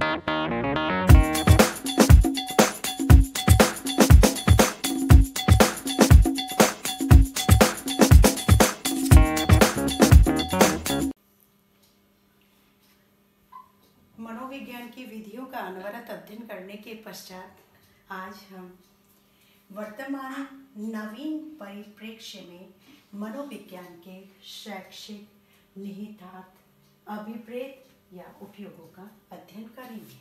मनोविज्ञान की विधियों का अनवरत अध्ययन करने के पश्चात आज हम वर्तमान नवीन परिप्रेक्ष्य में मनोविज्ञान के शैक्षिक निहितार्थ, अभिप्रेत या उपयोगों का अध्ययन करेंगे।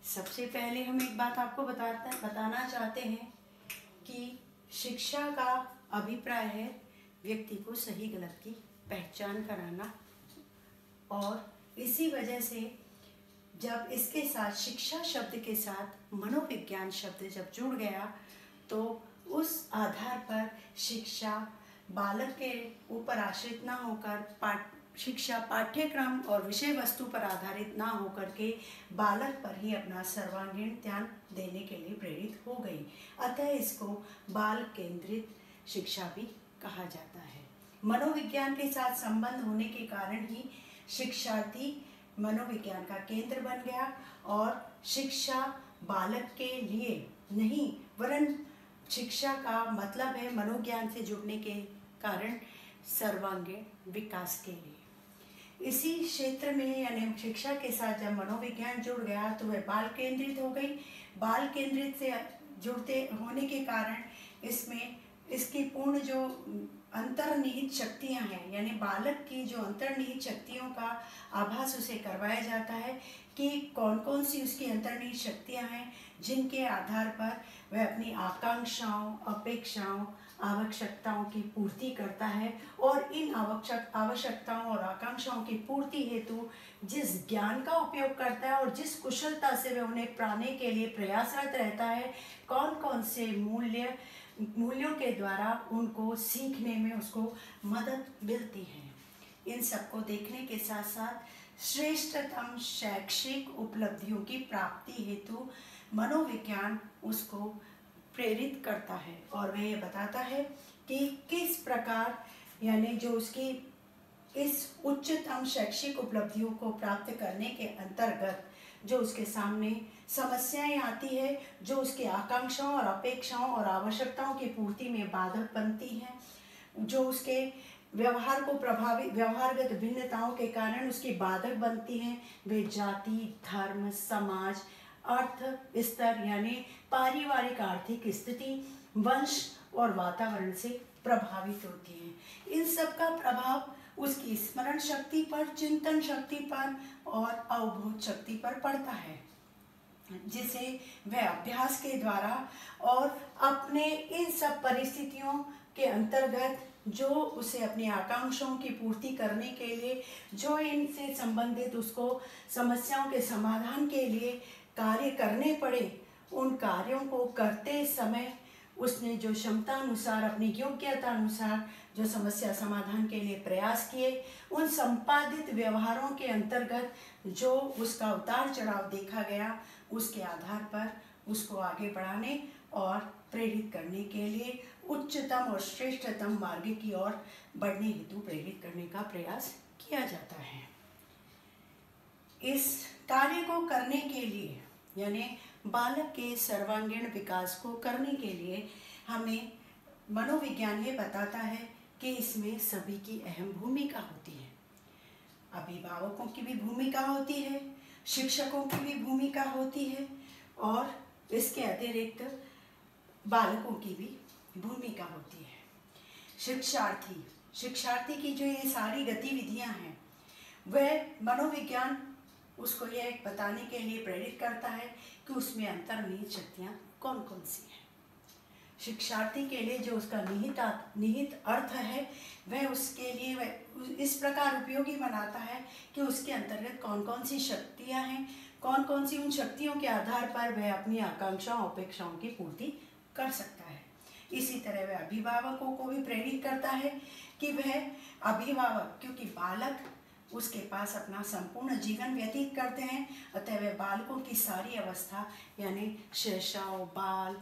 सबसे पहले हम एक बात आपको बताना चाहते हैं कि शिक्षा का अभिप्राय है व्यक्ति को सही गलत की पहचान कराना, और इसी वजह से जब इसके साथ शिक्षा शब्द के साथ मनोविज्ञान शब्द जब जुड़ गया तो उस आधार पर शिक्षा बालक के ऊपर आश्रित ना होकर शिक्षा पाठ्यक्रम और विषय वस्तु पर आधारित ना होकर के बालक पर ही अपना सर्वांगीण ध्यान देने के लिए प्रेरित हो गई। अतः इसको बाल केंद्रित शिक्षा भी कहा जाता है। मनोविज्ञान के साथ संबंध होने के कारण ही शिक्षार्थी मनोविज्ञान का केंद्र बन गया, और शिक्षा बालक के लिए नहीं वरन शिक्षा का मतलब है मनोज्ञान से जुड़ने के कारण सर्वांगीण विकास के लिए। इसी क्षेत्र में यानी शिक्षा के साथ जब मनोविज्ञान जुड़ गया तो वह बाल केंद्रित हो गई। बाल केंद्रित से जुड़ते होने के कारण इसमें इसकी पूर्ण जो अंतर्निहित शक्तियां हैं, यानी बालक की जो अंतर्निहित शक्तियों का आभास उसे करवाया जाता है कि कौन कौन सी उसकी अंतर्निहित शक्तियां हैं जिनके आधार पर वह अपनी आकांक्षाओं, अपेक्षाओं, आवश्यकताओं की पूर्ति करता है, और इन आवश्यकताओं और आकांक्षाओं की पूर्ति हेतु जिस ज्ञान का उपयोग करता है और जिस कुशलता से वह उन्हें पाने के लिए प्रयासरत रहता है, कौन कौन से मूल्यों के द्वारा उनको सीखने में उसको मदद मिलती है। इन सबको देखने के साथ साथ श्रेष्ठतम शैक्षिक उपलब्धियों की प्राप्ति हेतु मनोविज्ञान उसको प्रेरित करता है, और वह ये बताता है कि किस प्रकार यानी जो उसकी इस उच्चतम शैक्षिक उपलब्धियों को प्राप्त करने के अंतर्गत जो उसके सामने समस्याएं आती है, जो उसकी आकांक्षाओं और अपेक्षाओं और आवश्यकताओं की पूर्ति में बाधक बनती हैं, जो उसके व्यवहार को प्रभावित व्यवहारगत भिन्नताओं के कारण उसकी बाधक बनती हैं, वे जाति, धर्म, समाज, अर्थ स्तर यानी पारिवारिक आर्थिक स्थिति, वंश और वातावरण से प्रभावित होती हैं। इन सब का प्रभाव उसकी स्मरण शक्ति पर, चिंतन शक्ति पर और अवबोध शक्ति पर पड़ता है, जिसे वह अभ्यास के द्वारा और अपने इन सब परिस्थितियों के अंतर्गत जो उसे अपनी आकांक्षाओं की पूर्ति करने के लिए जो इनसे संबंधित उसको समस्याओं के समाधान के लिए कार्य करने पड़े, उन कार्यों को करते समय उसने जो क्षमता अनुसार अपनी योग्यता अनुसार जो समस्या समाधान के लिए प्रयास किए, उन संपादित व्यवहारों के अंतर्गत जो उसका उतार चढ़ाव देखा गया, उसके आधार पर उसको आगे बढ़ाने और प्रेरित करने के लिए उच्चतम और श्रेष्ठतम मार्ग की ओर बढ़ने हेतु प्रेरित करने का प्रयास किया जाता है। इस कार्य को करने के लिए यानी बालक के सर्वांगीण विकास को करने के लिए हमें मनोविज्ञान ये बताता है कि इसमें सभी की अहम भूमिका होती है। अभिभावकों की भी भूमिका होती है, शिक्षकों की भी भूमिका होती है, और इसके अतिरिक्त बालकों की भी भूमिका होती है। शिक्षार्थी की जो ये सारी गतिविधियां हैं, वह मनोविज्ञान उसको यह बताने के लिए प्रेरित करता है कि उसमें अंतर्निहित शक्तियाँ कौन कौन सी हैं। शिक्षार्थी के लिए जो उसका निहित अर्थ है, वह उसके लिए वह इस प्रकार उपयोगी बनाता है कि उसके अंतर्गत कौन कौन सी शक्तियाँ हैं, कौन कौन सी उन शक्तियों के आधार पर वह अपनी आकांक्षाओं अपेक्षाओं की पूर्ति कर सकता है। इसी तरह वह अभिभावकों को भी प्रेरित करता है कि वह अभिभावक, क्योंकि बालक उसके पास अपना संपूर्ण जीवन व्यतीत करते हैं, अतः वे बालकों की सारी अवस्था यानी शैशव, बाल,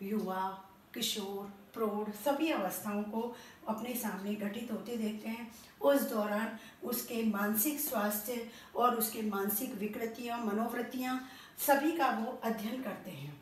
युवा, किशोर, प्रौढ़ सभी अवस्थाओं को अपने सामने घटित होते देखते हैं। उस दौरान उसके मानसिक स्वास्थ्य और उसके मानसिक विकृतियाँ, मनोवृत्तियाँ सभी का वो अध्ययन करते हैं।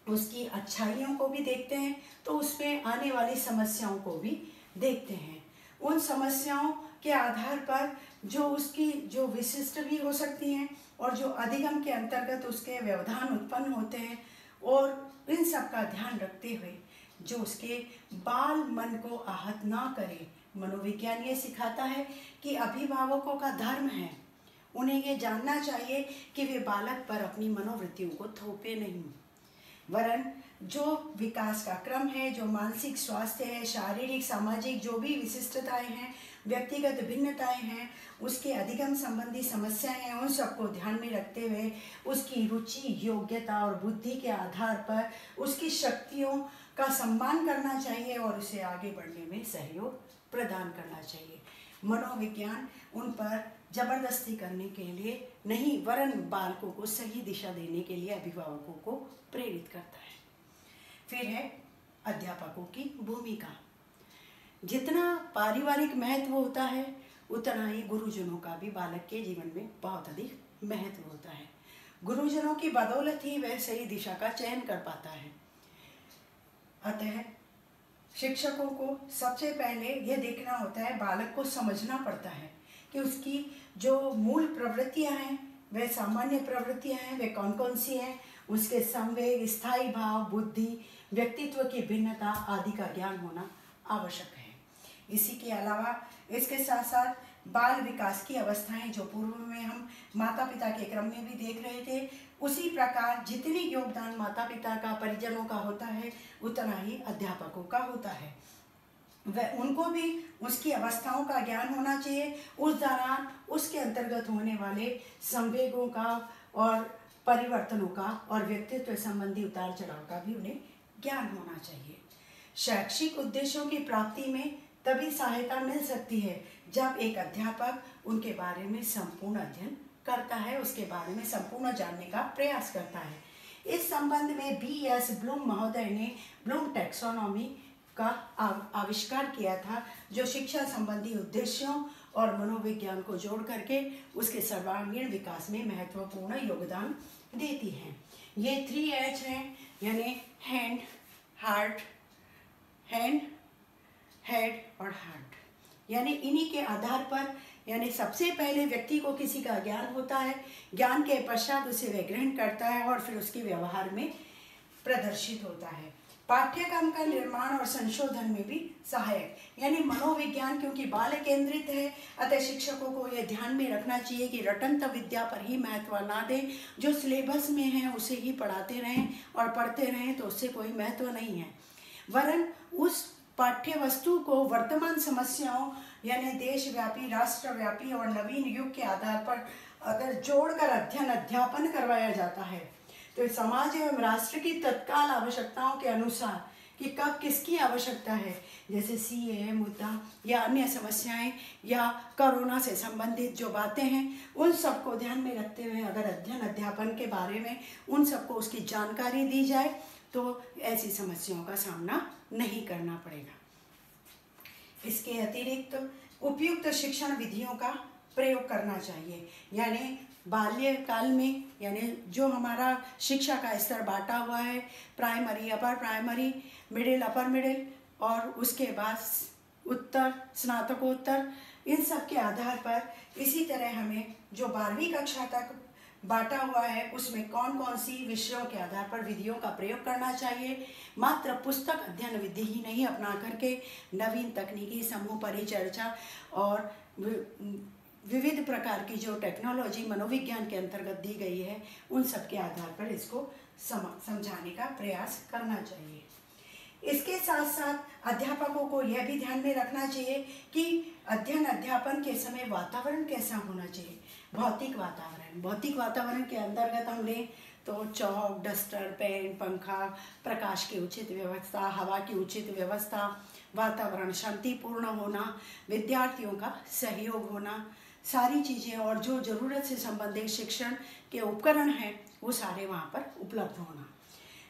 उसकी अच्छाइयों को भी देखते हैं तो उसमें आने वाली समस्याओं को भी देखते हैं। उन समस्याओं के आधार पर जो उसकी जो विशिष्ट भी हो सकती हैं और जो अधिगम के अंतर्गत उसके व्यवधान उत्पन्न होते हैं, और इन सब का ध्यान रखते हुए जो उसके बाल मन को आहत ना करे। मनोविज्ञान ये सिखाता है कि अभिभावकों का धर्म है, उन्हें ये जानना चाहिए कि वे बालक पर अपनी मनोवृत्तियों को थोपे नहीं, वरन जो विकास का क्रम है, जो मानसिक स्वास्थ्य है, शारीरिक सामाजिक जो भी विशिष्टताएं हैं, व्यक्तिगत भिन्नताएं हैं, उसके अधिगम संबंधी समस्याएं हैं, उन सबको ध्यान में रखते हुए उसकी रुचि, योग्यता और बुद्धि के आधार पर उसकी शक्तियों का सम्मान करना चाहिए और उसे आगे बढ़ने में सहयोग प्रदान करना चाहिए। मनोविज्ञान उन पर जबरदस्ती करने के लिए नहीं, वरन बालकों को सही दिशा देने के लिए अभिभावकों को प्रेरित करता है। फिर है अध्यापकों की भूमिका। जितना पारिवारिक महत्व होता है उतना ही गुरुजनों का भी बालक के जीवन में बहुत अधिक महत्व होता है। गुरुजनों की बदौलत ही वह सही दिशा का चयन कर पाता है। अतः शिक्षकों को सबसे पहले यह देखना होता है, बालक को समझना पड़ता है कि उसकी जो मूल प्रवृत्तियां हैं वे सामान्य प्रवृत्तियां हैं, वे कौन कौन सी हैं। उसके संवेग, स्थायी भाव, बुद्धि, व्यक्तित्व की भिन्नता आदि का ज्ञान होना आवश्यक है। इसी के अलावा इसके साथ साथ बाल विकास की अवस्थाएं जो पूर्व में हम माता पिता के क्रम में भी देख रहे थे, उसी प्रकार जितनी योगदान माता पिता का, परिजनों का होता है उतना ही अध्यापकों का होता है। वह उनको भी उसकी अवस्थाओं का ज्ञान होना चाहिए। उस दौरान उसके अंतर्गत होने वाले संवेगों का और परिवर्तनों का और व्यक्तित्व संबंधी उतार चढ़ाव का भी उन्हें ज्ञान होना चाहिए। शैक्षिक उद्देश्यों की प्राप्ति में तभी सहायता मिल सकती है जब एक अध्यापक उनके बारे में संपूर्ण अध्ययन करता है, उसके बारे में संपूर्ण जानने का प्रयास करता है। इस संबंध में B.S. ब्लूम महोदय ने ब्लूम टैक्सोनॉमी का आविष्कार किया था, जो शिक्षा संबंधी उद्देश्यों और मनोविज्ञान को जोड़ करके उसके सर्वांगीण विकास में महत्वपूर्ण योगदान देती हैं। ये 3H हैं, यानी हैंड, हार्ट, हैंड, हेड और हार्ट। यानी इन्हीं के आधार पर, यानी सबसे पहले व्यक्ति को किसी का ज्ञान होता है, ज्ञान के पश्चात उसे वह ग्रहण करता है और फिर उसके व्यवहार में प्रदर्शित होता है। पाठ्यक्रम का निर्माण और संशोधन में भी सहायक, यानी मनोविज्ञान क्योंकि बाल केंद्रित है, अतः शिक्षकों को यह ध्यान में रखना चाहिए कि रटंत विद्या पर ही महत्व ना दें। जो सिलेबस में है उसे ही पढ़ाते रहें और पढ़ते रहें तो उससे कोई महत्व नहीं है, वरन उस पाठ्य वस्तु को वर्तमान समस्याओं यानी देशव्यापी, राष्ट्रव्यापी और नवीन युग के आधार पर अगर जोड़कर अध्ययन अध्यापन करवाया जाता है तो समाज एवं राष्ट्र की तत्काल आवश्यकताओं के अनुसार कि कब किसकी आवश्यकता है, जैसे CAA मुद्दा या अन्य समस्याएं या कोरोना से संबंधित जो बातें हैं, उन सबको ध्यान में रखते हुए अगर अध्ययन अध्यापन के बारे में उन सबको उसकी जानकारी दी जाए तो ऐसी समस्याओं का सामना नहीं करना पड़ेगा। इसके अतिरिक्त उपयुक्त शिक्षण विधियों का प्रयोग करना चाहिए, यानी बाल्यकाल में, यानी जो हमारा शिक्षा का स्तर बांटा हुआ है, primary, upper primary, middle, upper middle और उसके बाद उत्तर, स्नातकोत्तर, इन सब के आधार पर इसी तरह हमें जो 12वीं कक्षा तक बांटा हुआ है उसमें कौन कौन सी विषयों के आधार पर विधियों का प्रयोग करना चाहिए। मात्र पुस्तक अध्ययन विधि ही नहीं अपना करके नवीन तकनीकी समूह परिचर्चा और विविध प्रकार की जो टेक्नोलॉजी मनोविज्ञान के अंतर्गत दी गई है उन सब के आधार पर इसको समझाने का प्रयास करना चाहिए। इसके साथ साथ अध्यापकों को यह भी ध्यान में रखना चाहिए कि अध्ययन अध्यापन के समय वातावरण कैसा होना चाहिए। भौतिक वातावरण के अंतर्गत हम लें तो चौक, डस्टर, पेन, पंखा, प्रकाश की उचित व्यवस्था, हवा की उचित व्यवस्था, वातावरण शांतिपूर्ण होना, विद्यार्थियों का सहयोग होना, सारी चीज़ें और जो ज़रूरत से संबंधित शिक्षण के उपकरण हैं वो सारे वहाँ पर उपलब्ध होना।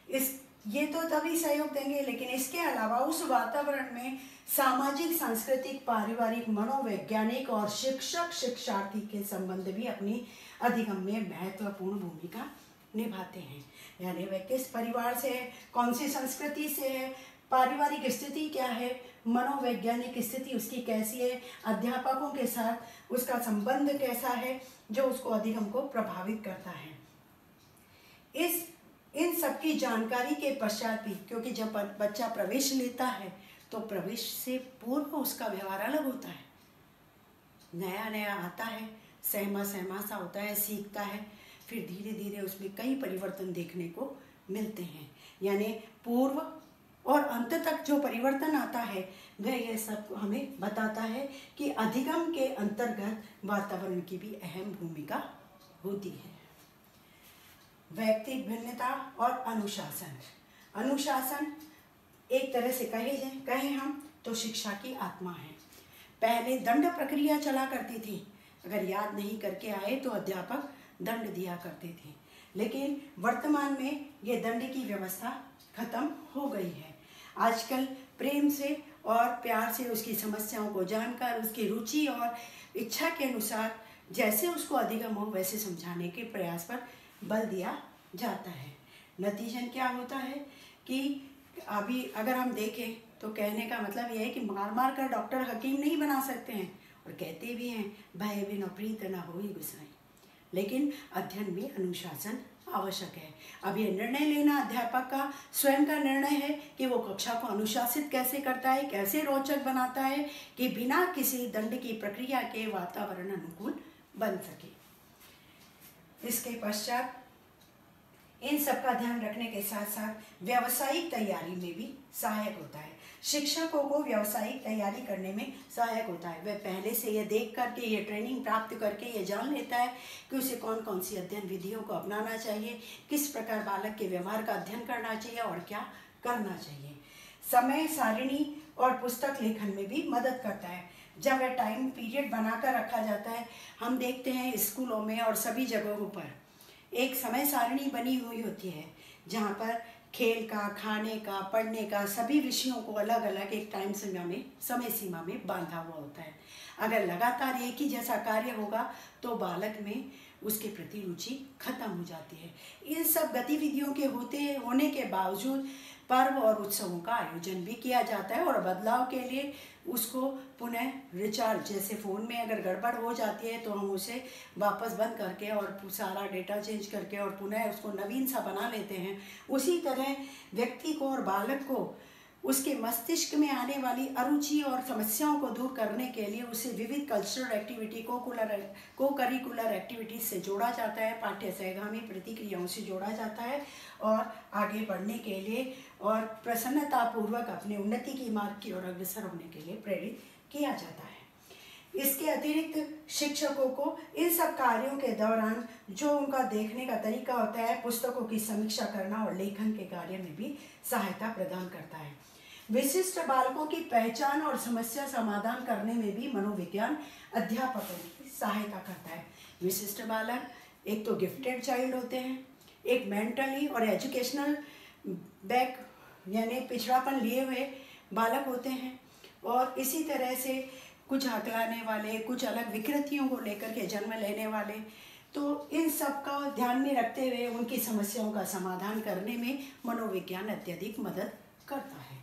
इस ये तो तभी सहयोग देंगे, लेकिन इसके अलावा उस वातावरण में सामाजिक, सांस्कृतिक, पारिवारिक, मनोवैज्ञानिक और शिक्षक शिक्षार्थी के संबंध भी अपनी अधिगम में महत्वपूर्ण भूमिका निभाते हैं। यानी वह किस परिवार से है, कौन सी संस्कृति से है, पारिवारिक स्थिति क्या है, मनोवैज्ञानिक स्थिति उसकी कैसी है, अध्यापकों के साथ उसका संबंध कैसा है, जो उसको अधिगम को प्रभावित करता है। इन सब की जानकारी के पश्चात भी, क्योंकि जब बच्चा प्रवेश लेता है तो प्रवेश से पूर्व उसका व्यवहार अलग होता है, नया नया आता है, सहमा सा होता है, सीखता है, फिर धीरे धीरे उसमें कई परिवर्तन देखने को मिलते हैं। यानी पूर्व और अंत तक जो परिवर्तन आता है वह यह सब हमें बताता है कि अधिगम के अंतर्गत वातावरण की भी अहम भूमिका होती है। व्यक्तिगत भिन्नता और अनुशासन। अनुशासन एक तरह से कहें हम तो शिक्षा की आत्मा है। पहले दंड प्रक्रिया चला करती थी, अगर याद नहीं करके आए तो अध्यापक दंड दिया करते थे, लेकिन वर्तमान में ये दंड की व्यवस्था खत्म हो गई है। आजकल प्रेम से और प्यार से उसकी समस्याओं को जानकर उसकी रुचि और इच्छा के अनुसार जैसे उसको अधिगम हो वैसे समझाने के प्रयास पर बल दिया जाता है। नतीजन क्या होता है कि अभी अगर हम देखें तो कहने का मतलब यह है कि मार मार कर डॉक्टर हकीम नहीं बना सकते हैं, और कहते भी हैं भय बिन प्रीत न होई गुसाई, लेकिन अध्ययन में अनुशासन आवश्यक है। अब ये निर्णय लेना अध्यापक का स्वयं का निर्णय है कि वो कक्षा को अनुशासित कैसे करता है, कैसे रोचक बनाता है कि बिना किसी दंड की प्रक्रिया के वातावरण अनुकूल बन सके। इसके पश्चात इन सब का ध्यान रखने के साथ साथ व्यावसायिक तैयारी में भी सहायक होता है। शिक्षकों को व्यावसायिक तैयारी करने में सहायक होता है। वह पहले से ये देख करके, ये ट्रेनिंग प्राप्त करके ये जान लेता है कि उसे कौन कौन सी अध्ययन विधियों को अपनाना चाहिए, किस प्रकार बालक के व्यवहार का अध्ययन करना चाहिए और क्या करना चाहिए। समय सारिणी और पुस्तक लेखन में भी मदद करता है। जब वह टाइम पीरियड बनाकर रखा जाता है, हम देखते हैं स्कूलों में और सभी जगहों पर एक समय सारणी बनी हुई होती है, जहाँ पर खेल का, खाने का, पढ़ने का सभी विषयों को अलग अलग एक समय सीमा में बांधा हुआ होता है। अगर लगातार एक ही जैसा कार्य होगा तो बालक में उसके प्रति रुचि खत्म हो जाती है। इन सब गतिविधियों के होने के बावजूद पर्व और उत्सवों का आयोजन भी किया जाता है, और बदलाव के लिए उसको पुनः रिचार्ज, जैसे फ़ोन में अगर गड़बड़ हो जाती है तो हम उसे वापस बंद करके और सारा डेटा चेंज करके और पुनः उसको नवीन सा बना लेते हैं। उसी तरह व्यक्ति को और बालक को उसके मस्तिष्क में आने वाली अरुचि और समस्याओं को दूर करने के लिए उसे विविध कल्चरल एक्टिविटी को करिकुलर एक्टिविटीज से जोड़ा जाता है, पाठ्य सहगामी प्रतिक्रियाओं से जोड़ा जाता है, और आगे बढ़ने के लिए और प्रसन्नतापूर्वक अपने उन्नति की मार्ग की ओर अग्रसर होने के लिए प्रेरित किया जाता है। इसके अतिरिक्त शिक्षकों को इन सब कार्यों के दौरान जो उनका देखने का तरीका होता है, पुस्तकों की समीक्षा करना और लेखन के कार्य में भी सहायता प्रदान करता है। विशिष्ट बालकों की पहचान और समस्या समाधान करने में भी मनोविज्ञान अध्यापकों की सहायता करता है। विशिष्ट बालक एक तो गिफ्टेड चाइल्ड होते हैं, एक मेंटली और एजुकेशनल बैक यानी पिछड़ापन लिए हुए बालक होते हैं, और इसी तरह से कुछ हकलाने वाले, कुछ अलग विकृतियों को लेकर के जन्म लेने वाले। तो इन सब का ध्यान में रखते हुए उनकी समस्याओं का समाधान करने में मनोविज्ञान अत्यधिक मदद करता है।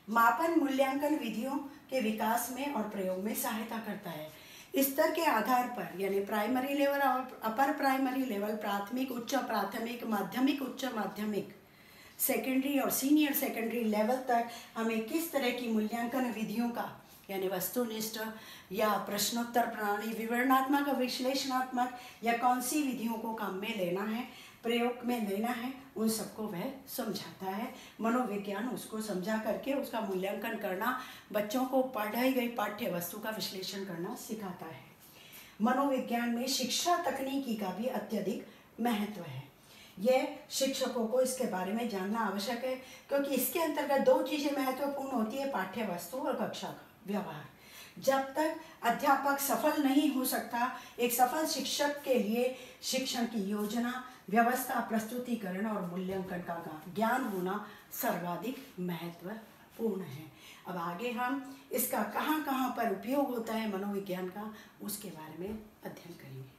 मापन मूल्यांकन विधियों के विकास में और प्रयोग में सहायता करता है। स्तर के आधार पर यानी प्राइमरी लेवल और अपर प्राइमरी लेवल, प्राथमिक, उच्च प्राथमिक, माध्यमिक, उच्च माध्यमिक, सेकेंडरी और सीनियर सेकेंडरी लेवल तक हमें किस तरह की मूल्यांकन विधियों का यानी वस्तुनिष्ठ या प्रश्नोत्तर प्रणाली, विवरणात्मक, विश्लेषणात्मक या कौन सी विधियों को काम में लेना है, प्रयोग में लेना है, उन सबको वह समझाता है। मनोविज्ञान उसको समझा करके उसका मूल्यांकन करना, बच्चों को पढ़ाई गई पाठ्य वस्तु का विश्लेषण करना सिखाता है। मनोविज्ञान में शिक्षा तकनीकी का भी अत्यधिक महत्व है। यह शिक्षकों को इसके बारे में जानना आवश्यक है, क्योंकि इसके अंतर्गत दो चीज़ें महत्वपूर्ण होती है, पाठ्य वस्तु और कक्षा का व्यवहार। जब तक अध्यापक सफल नहीं हो सकता, एक सफल शिक्षक के लिए शिक्षण की योजना, व्यवस्था, प्रस्तुतिकरण और मूल्यांकन का ज्ञान होना सर्वाधिक महत्वपूर्ण है। अब आगे हम इसका कहाँ कहाँ पर उपयोग होता है मनोविज्ञान का, उसके बारे में अध्ययन करेंगे।